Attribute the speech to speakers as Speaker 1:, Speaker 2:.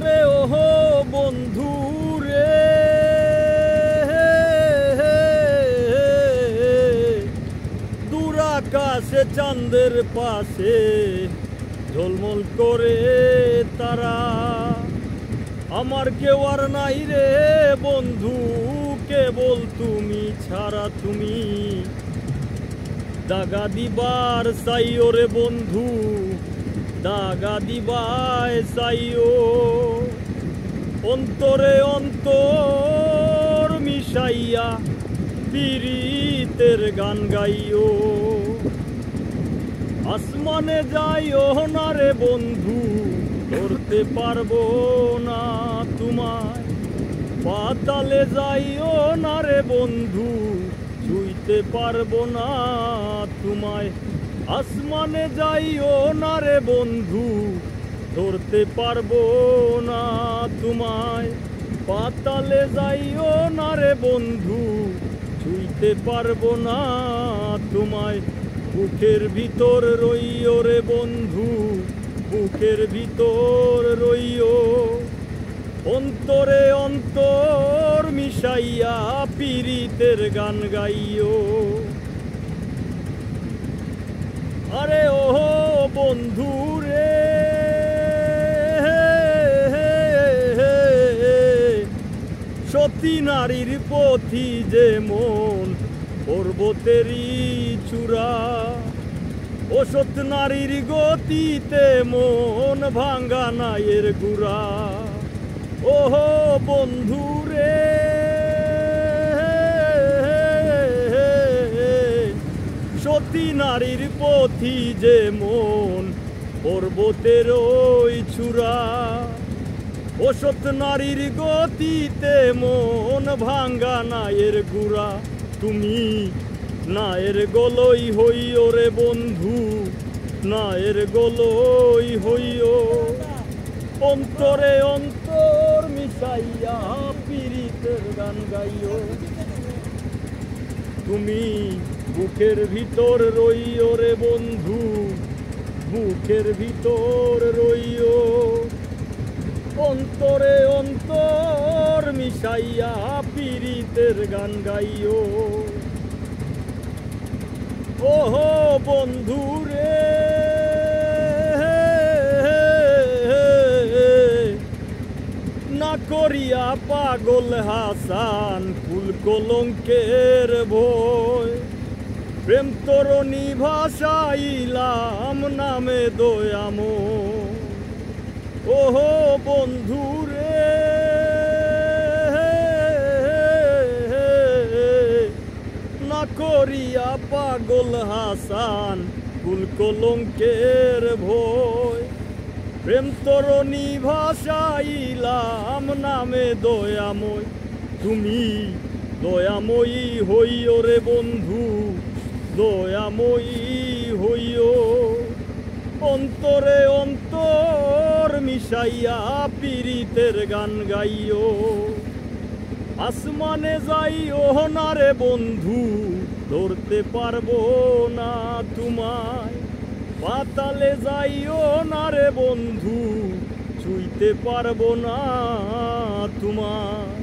Speaker 1: আরে ওহো বন্ধু রে, দূর আকাশে চাঁদের পাশে ঝলমল করে তারা। আমার কেউ আর নাই রে বন্ধু, কেবল তুমি ছাড়া। তুমি দাগা দিবার চাইও রে বন্ধু, দাগা দিবায় চাইও। অন্তরে অন্তর মিশাইয়া পীড়িতের গান গাইও। আসমানে যাইও না রে বন্ধু, ধরতে পারবো না তোমায়। পাতালে যাইও না রে বন্ধু, ছুঁইতে পারবো না তোমায়। আসমানে যাইও না রে বন্ধু, ধরতে পারবো না তোমায়। পাতালে যাইও না রে বন্ধু, ছুঁইতে পারবো না তোমায়। বুকের ভিতর রইও রে বন্ধু, বুকের ভিতর রইও। অন্তরে অন্তর মিশাইয়া পীড়িতের গান গাইও। আরে ও বন্ধু রে, সতী নারীর পথি যে মন পর্বতেরই চূড়া। ও সৎ নারীর গতিতে মন ভাঙ্গা নায়ের গুড়া। ওহো বন্ধু রে, সতী নারীর পথি যে মন পর্বতের ওই চূড়া। ও সৎ নারীর গতিতে মন ভাঙ্গা নায়ের গুড়া। তুমি নায়ের গলই হইও রে বন্ধু, নায়ের গলই হইও। অন্তরে অন্তর মিশাইয়া পীড়িতের গান গাইও। তুমি বুকের ভিতর রইও রে বন্ধু, বুকের ভিতর রইও। অন্তরে অন্তর মিশাইয়া পীড়িতের গান গাইও। ওহো বন্ধু রে, না করিয়া পাগল হাসান কুল কলঙ্কের ভয়। প্রেম তরণী ভাসাইলাম নামে দয়াময়। ওহো বন্ধু রে, না করিয়া পাগল হাসান কুল কলঙ্কের ভয়। প্রেম তরণী ভাসাইলাম নামে দয়াময়। তুমি দয়াময়ী হইও রে বন্ধু, দয়াময়ী হইও। অন্তরে অন্তর মিশাইয়া পীড়িতের গান গাইও। আসমানে যাইও না রে বন্ধু, ধরতে পারবো না তোমায়। পাতালে যাইও না রে বন্ধু, ছুঁইতে পারবো না তোমায়।